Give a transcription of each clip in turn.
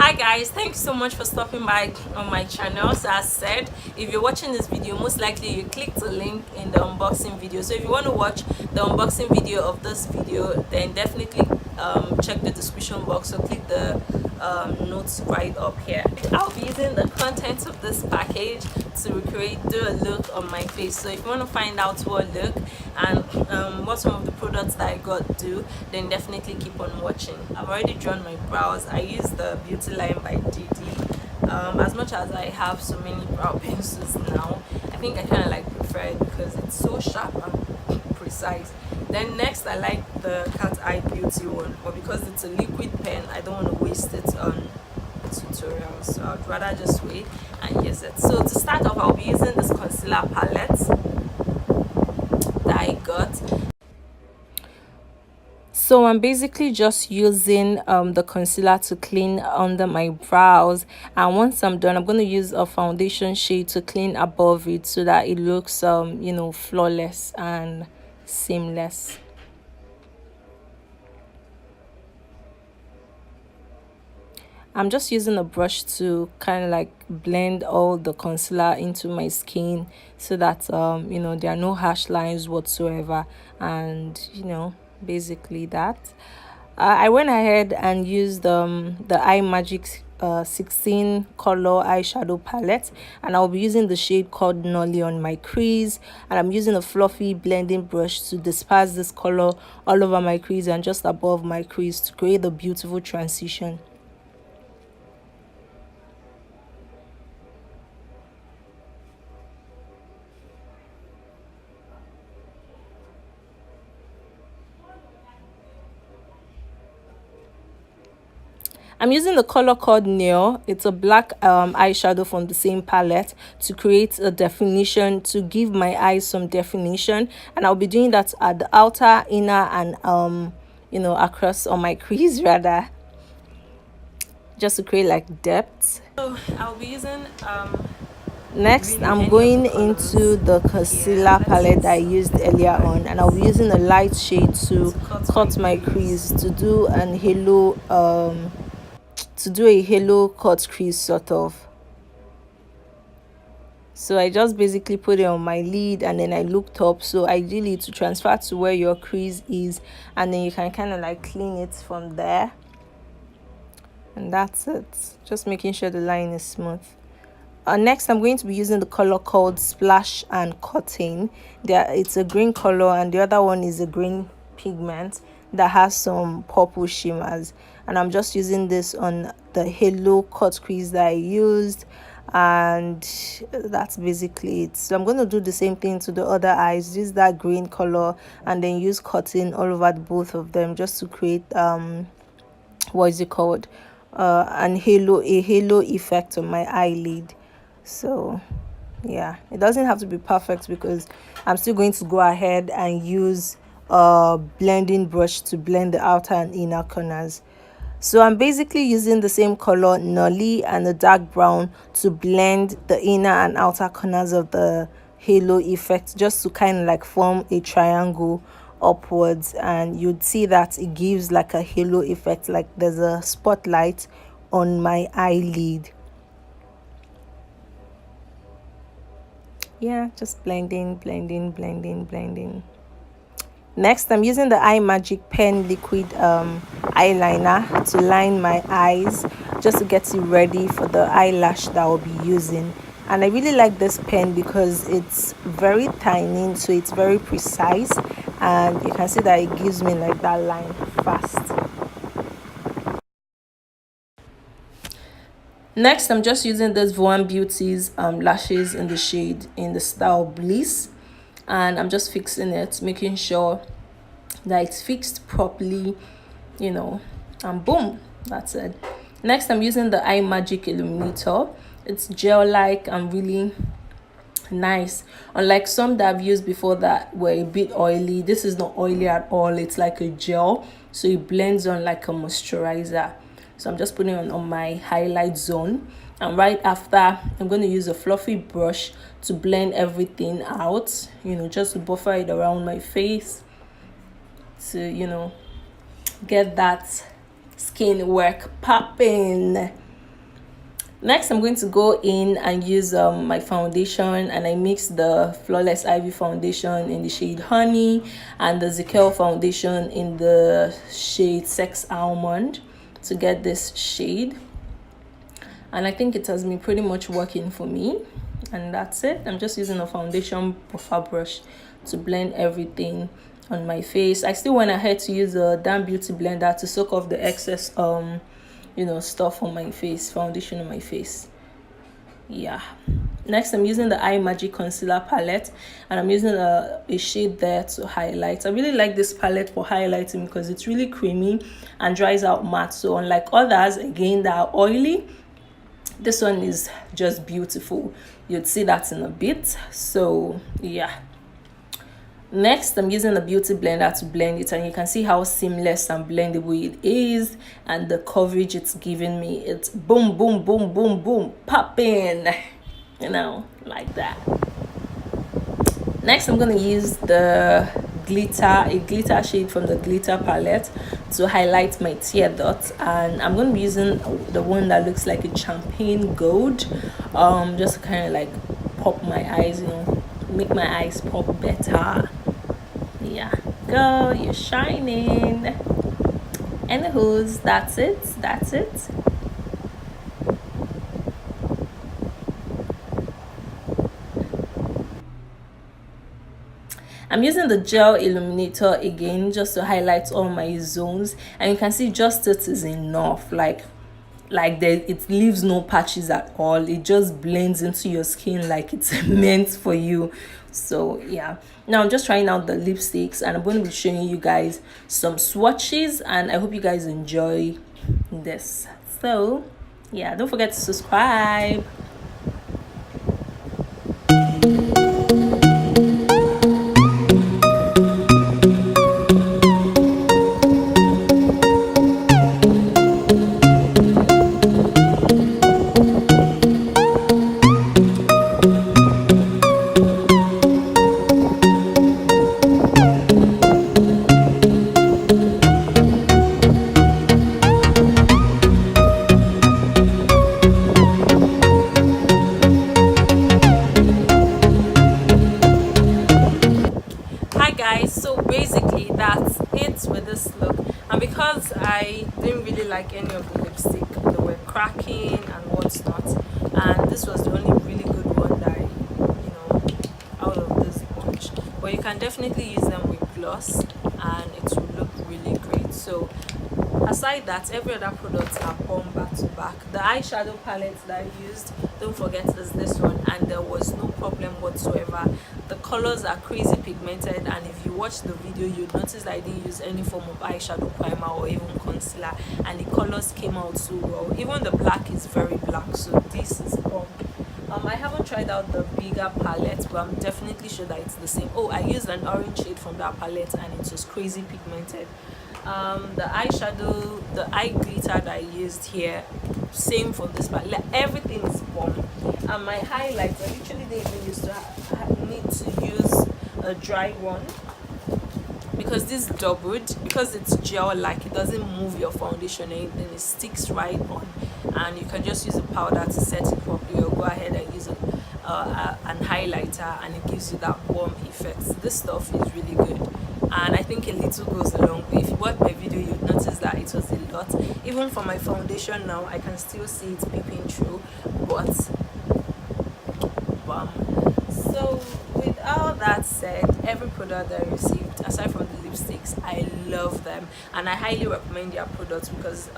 Hi guys, thanks so much for stopping by on my channel. So as said, if you're watching this video, most likely you clicked the link in the unboxing video. So if you want to watch the unboxing video of this video, then definitely check the description box or click the notes right up here. I'll be using the contents of this package to do a look on my face. So if you want to find out what look and what some of the products that I got do, then definitely keep on watching. I've already drawn my brows. I use the Beauty Line by DD. As much as I have so many brow pencils now, I think I kind of like prefer it because it's so sharp and precise. Then next, I like the Cat Eye Beauty one, but because it's a liquid pen, I don't want to waste it on tutorials, so I'd rather just wait and use it. So to start off, I'll be using this concealer palette that I got. So I'm basically just using the concealer to clean under my brows, and once I'm done, I'm going to use a foundation shade to clean above it so that it looks you know, flawless and seamless. I'm just using a brush to kind of like blend all the concealer into my skin so that you know, there are no harsh lines whatsoever, and you know, basically that. I went ahead and used the Imagic 16 color eyeshadow palette, and I'll be using the shade called Nolly on my crease, and I'm using a fluffy blending brush to disperse this color all over my crease and just above my crease to create a beautiful transition. I'm using the color called Neo. It's a black eyeshadow from the same palette to create a definition, to give my eyes some definition, and I'll be doing that at the outer, inner, and you know, across on my crease rather, just to create like depth. So I'll be using next, I'm going into the concealer palette that I used earlier on, and I'll be using a light shade to cut my crease, to do an halo a halo cut crease sort of. So I just basically put it on my lid and then I looked up, so ideally to transfer to where your crease is, and then you can kind of like clean it from there, and that's it. Just making sure the line is smooth. Next, I'm going to be using the color called Splash and Cotton. It's a green color, and the other one is a green pigment that has some purple shimmers, and I'm just using this on the halo cut crease that I used, and that's basically it. So I'm going to do the same thing to the other eyes. Use that green color and then use cotton all over both of them, just to create what is it called, a halo effect on my eyelid. So yeah, it doesn't have to be perfect because I'm still going to go ahead and use a blending brush to blend the outer and inner corners. So I'm basically using the same color Nolly and the dark brown to blend the inner and outer corners of the halo effect, just to kind of like form a triangle upwards, and you'd see that it gives like a halo effect, like there's a spotlight on my eyelid. Yeah, just blending. Next, I'm using the Imagic pen liquid eyeliner to line my eyes, just to get it ready for the eyelash that I'll be using. And I really like this pen because it's very tiny, so it's very precise, and you can see that it gives me like that line fast. Next, I'm just using this Voan Beauty's lashes in the shade in the style Bliss, and I'm just fixing it, making sure that it's fixed properly, you know, and boom, that's it. Next, I'm using the Imagic Illuminator. It's gel-like and really nice, unlike some that I've used before that were a bit oily. This is not oily at all. It's like a gel, so it blends on like a moisturizer. So I'm just putting it on my highlight zone, and right after I'm going to use a fluffy brush to blend everything out, you know, just to buffer it around my face, to, you know, get that skin work popping. Next, I'm going to go in and use my foundation, and I mix the Flawless Ivy foundation in the shade Honey and the Zikel foundation in the shade Sex Almond to get this shade. And I think it has been pretty much working for me. And that's it. I'm just using a foundation buffer brush to blend everything on my face. I still went ahead to use a damn beauty blender to soak off the excess stuff on my face, foundation on my face. Yeah. Next, I'm using the Imagic concealer palette, and I'm using a shade there to highlight. I really like this palette for highlighting because it's really creamy and dries out matte. So unlike others, again, that are oily, this one is just beautiful. You'd see that in a bit. So yeah. Next, I'm using the beauty blender to blend it, and you can see how seamless and blendable it is, and the coverage it's giving me. It's boom, boom, boom, boom, boom, popping, like that. Next, I'm going to use a glitter shade from the glitter palette to highlight my tear dots, and I'm going to be using the one that looks like a champagne gold, just to kind of like pop my eyes, make my eyes pop better. Yeah, girl, you're shining. Anywho's, that's it. I'm using the gel illuminator again just to highlight all my zones, and you can see just it is enough. Like it leaves no patches at all. It just blends into your skin like it's meant for you. So yeah, now I'm just trying out the lipsticks, and I'm going to be showing you guys some swatches, and I hope you guys enjoy this. So yeah, don't forget to subscribe. So basically that's it with this look, and because I didn't really like any of the lipstick, they were cracking and what's not, and this was the only really good one that out of this bunch. But you can definitely use them with gloss and it will look really great. So aside that, every other product are bomb back to back. The eyeshadow palette that I used, don't forget, is this one, and there was no problem whatsoever. The colors are crazy pigmented, and if you watch the video, you'd notice that I didn't use any form of eyeshadow primer or even concealer, and the colors came out so well. Even the black is very black, so this is bomb. I haven't tried out the bigger palette, but I'm definitely sure that it's the same. Oh, I used an orange shade from that palette, and it was crazy pigmented. The eyeshadow, the eye glitter that I used here, same for this palette. Everything is bomb. And my highlights, I literally didn't even used to need to use a dry one, because this doubled, because it's gel like, it doesn't move your foundation or anything, it sticks right on, and you can just use a powder to set it properly, or go ahead and use an highlighter, and it gives you that warm effect. This stuff is really good, and I think a little goes a long way. If you watch my video, you'd notice that it was a lot. Even for my foundation now, I can still see it peeping through, but so with all that said, every product that I received, aside from the lipsticks, I love them, and I highly recommend their products because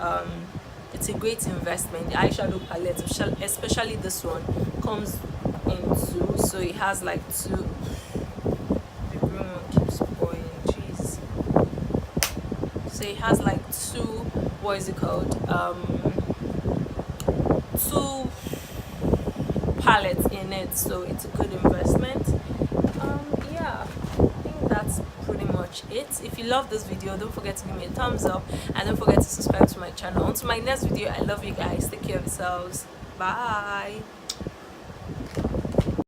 it's a great investment. The eyeshadow palette, especially this one, comes in two, so it has like two. The green one keeps going, jeez. So it has like two, what is it called, two palettes in it, so it's a good investment. Yeah, I think that's pretty much it. If you love this video, don't forget to give me a thumbs up, and don't forget to subscribe to my channel. On to my next video. I love you guys. Take care of yourselves. Bye.